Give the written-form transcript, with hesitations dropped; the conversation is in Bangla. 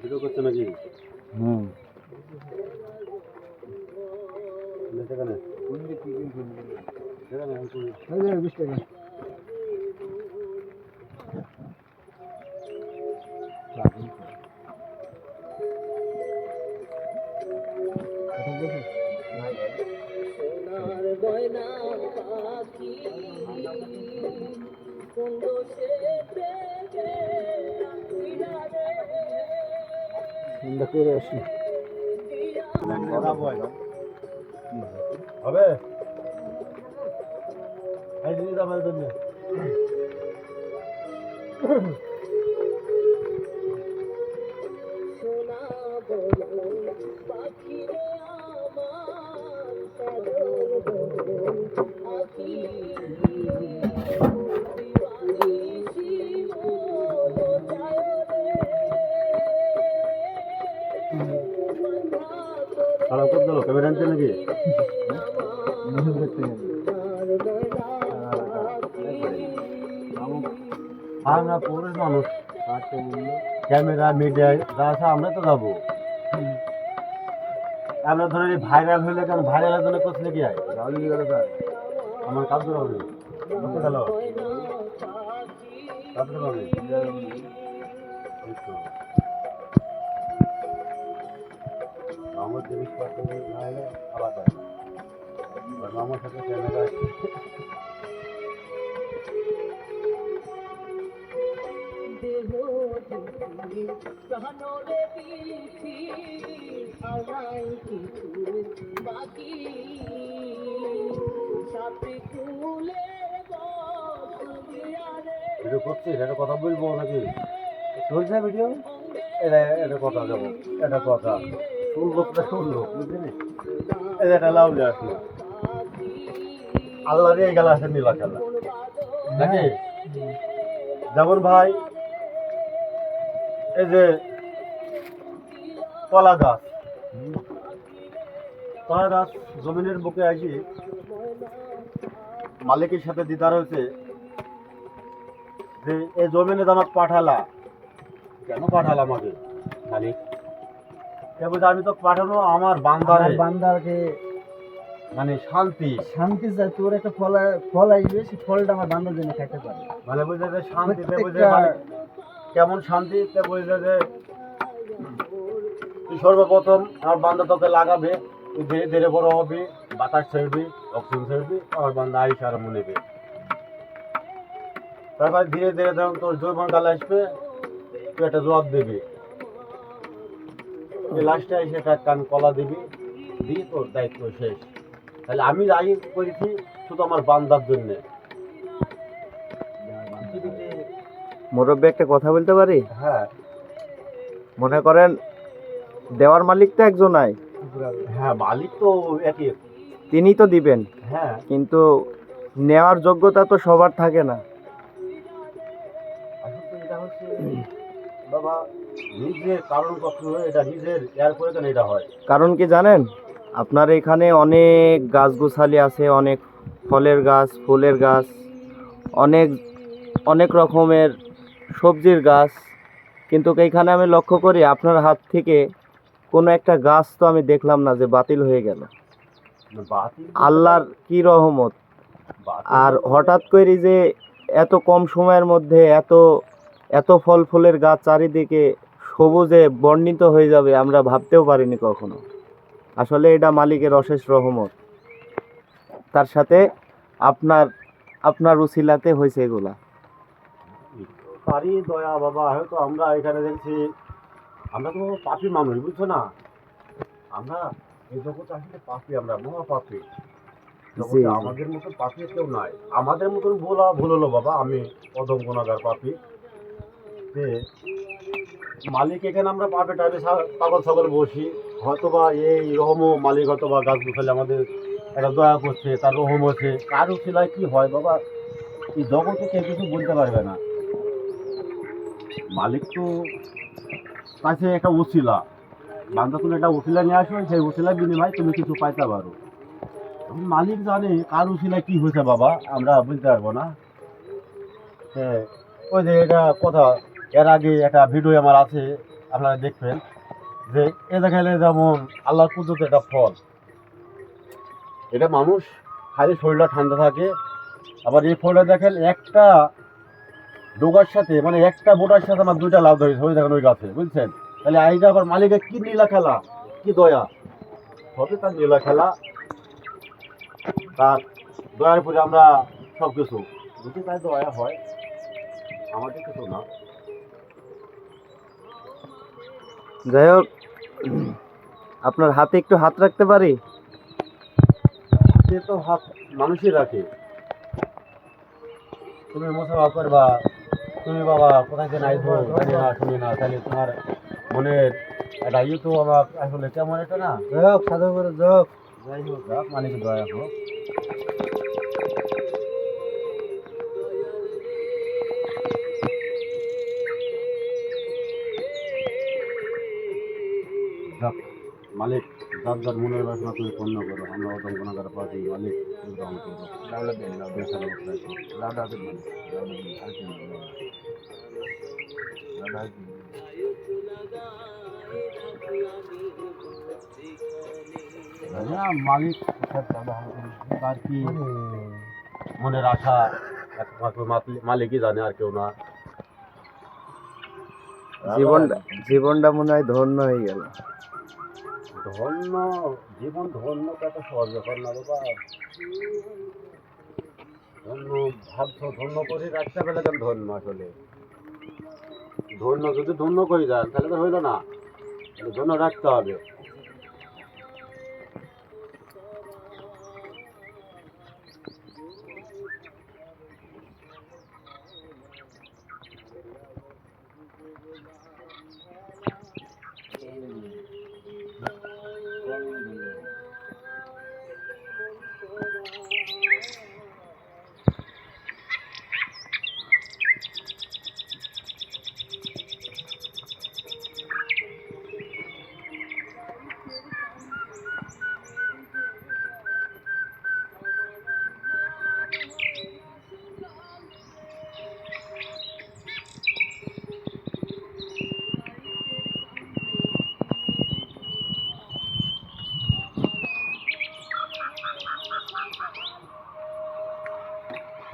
ভিডিও করছে নাকি? হুম। সেখানে সেখানে 20 টাকা। সোনার গয়না পাখি কোন দোষে আমরা করে আসি। হবে আমার জন্য সোনা বলো পাখি রে আমার সাগর বলো আখি দিবানিশি বলো যায় রে খারাপ করে দিল ক্যামেরা আনছে নাকি? আমরা পুরুষ মানুষ, ক্যামেরা মিডিয়া যা আছে আমরা তো যাবো। আমরা ধরে ভাইরাল হইলে কেন ভাইরালের জন্য করছিলে কি হয়? আমার কাজ করে হবে গেল হবে আমার জিনিসপত্র না এলে আলাদা আমার সাথে ক্যামেরা প্রাণরে পিছি আলাই কিছু বাকি সাথে কুলে ভিডিও করছিস, এটা কথা বলবো নাকি? চলছে ভিডিও? এটা কথা যাবো, এটা কথা শুনলো শুনলো বুঝলি? এটা লাউলে আসলো আল্লাহ রে গেল আসেন নীলা খেলা নাকি? যেমন ভাই এই যে কলা গাছ জমিনের বুকে আসি মালিকের সাথে দিদার হয়েছে যে এই জমিনে জামাত পাঠালা কেন পাঠালা আমাকে মালিক? আমি তো পাঠানো আমার বান্দারকে মানে শান্তি শান্তি চাই, তোর একটা ফল আসবে, সেই ফলটা আমার বান্দার জন্য খাইতে পারে। মানে বুঝলে যে শান্তিতে বুঝে কেমন শান্তিতে বুঝলে যে তুই সর্বপ্রথম আমার বান্দা তোকে লাগাবে, তুই ধীরে ধীরে বড় হবি, বাতাস ছেড়বি, অক্সিজেন ছেড়বি, আমার বান্দা আইস আর মনে নেবে। তারপর ধীরে ধীরে যখন তোর যৌবনকাল আসবে তুই একটা জবাব দিবি, লাস্টে এসে একটা কান কলা দিবি, দিয়ে তোর দায়িত্ব শেষ। তাহলে আমি যাই করেছি শুধু আমার বান্দার জন্যে। মুরব্বী একটা কথা বলতে পারি? হ্যাঁ মনে করেন দেওয়ার মালিক তো একজন নাই, হ্যাঁ মালিক তো একই, তিনি তো দিবেন, হ্যাঁ কিন্তু নেওয়ার যোগ্যতা তো সবার থাকে না। আসলে এটা হচ্ছে বাবা নিজের কারণ কখনো এটা নিজের এর করে কেন এটা হয়? কারণ কি জানেন, আপনার এখানে অনেক গাছগুছালি আছে, অনেক ফলের গাছ, ফুলের গাছ, অনেক অনেক রকমের সবজির গাছ, কিন্তু এইখানে আমি লক্ষ্য করি আপনার হাত থেকে কোনো একটা গাছ তো আমি দেখলাম না যে বাতিল হয়ে গেল। আল্লাহর কি রহমত! আর হঠাৎ করে যে এত কম সময়ের মধ্যে এত এত ফল ফুলের গাছ চারিদিকে সবুজে বর্ণিত হয়ে যাবে আমরা ভাবতেও পারিনি কখনো। আসলে এটা মালিকের অশেষ রহমত, তার সাথে আপনার আপনার উসিলাতে হয়েছে এগুলা। তারই দয়া বাবা। হয়তো আমরা এখানে দেখছি আমরা তো পাপি মানুষ, বুঝছো না? আমরা এই জগতে আসলে পাপি, আমরা মহা পাপি। জগতে আমাদের মতন পাপি কেউ নাই। আমাদের মতন ভুল হলো বাবা, আমি অদম গুনাহগার পাপি। যে মালিক এখানে আমরা পাপে টাইপে পাগল ছাগল বসি, হয়তোবা এই রহমও মালিক হয়তোবা গাছ গুছালে আমাদের একটা দয়া করছে, তার রহম হচ্ছে। কার উসিলায় কি হয় বাবা এই জগতে কেউ কিছু বলতে পারবে না। মালিক তো কাছে একটা উসিলা, বান্ধব তুমি একটা উসিলা নিয়ে আসো, সেই উসিলার বিনিময়ে তুমি কিছু পাইতে পারো। এখন মালিক জানে কার উসিলায় কি হয়েছে বাবা, আমরা বুঝতে পারবো না। হ্যাঁ, ওই যে এটা কথা, এর আগে একটা ভিডিও আমার আছে, আপনারা দেখবেন যে এ দেখাইলে যেমন আল্লাহর কুদরতের একটা ফল, এটা মানুষ খালি শরীরটা ঠান্ডা থাকে। আবার এই ফলটা দেখেন একটা ডোগার সাথে, মানে একটা বোটার সাথে আমার দুইটা লাভ ধরেছে, ওই দেখেন ওই গাছে, বুঝছেন? তাহলে এইটা আবার মালিকের কি নীলা খেলা, কি দয়া, সবই তার নীলা খেলা, তার দয়ার উপরে আমরা সব কিছু বুঝি, তাই দয়া হয়, আমাদের কিছু না। যাই হোক, আপনার হাতে একটু হাত রাখতে পারি? সে তো হাত মানুষই রাখে। তুমি মোসাফা করবা, তুমি বাবা কোথায় যেন আইছো জানি না শুনি না, তাহলে তোমার মনের একটা ইয়ে তো আমার আসলে কেমন একটা না, যোগ সাধু করে যোগ। যাই হোক যাক, মালিক দয়া হোক। যাক, মালিক যার যার মনের বাসনা তুমি পূর্ণ করো, আমরা অতম গুণাগার পাচ্ছি, মালিক তুমি গ্রহণ করো। লাউলা দেন, লাউলা সারা বছর রাখো, লাউলা দেন, লাউলা দেন, আর কি না, লাউলা দেন। না, মালিক আর কি মনের আশা একমাত্র মালিকই জানে, আর কেউ না। জীবনটা মনে হয় ধন্য হয়ে গেল। ধন্য জীবন, ধন্য তো একটা সহজ ব্যাপার না বাবা। ধন্য ভাবছো, ধন্য করে রাখতে পেলে কেন ধন্য, আসলে ধন্য যদি ধন্য করে যান তাহলে তো হইলো না, ধন্য রাখতে হবে।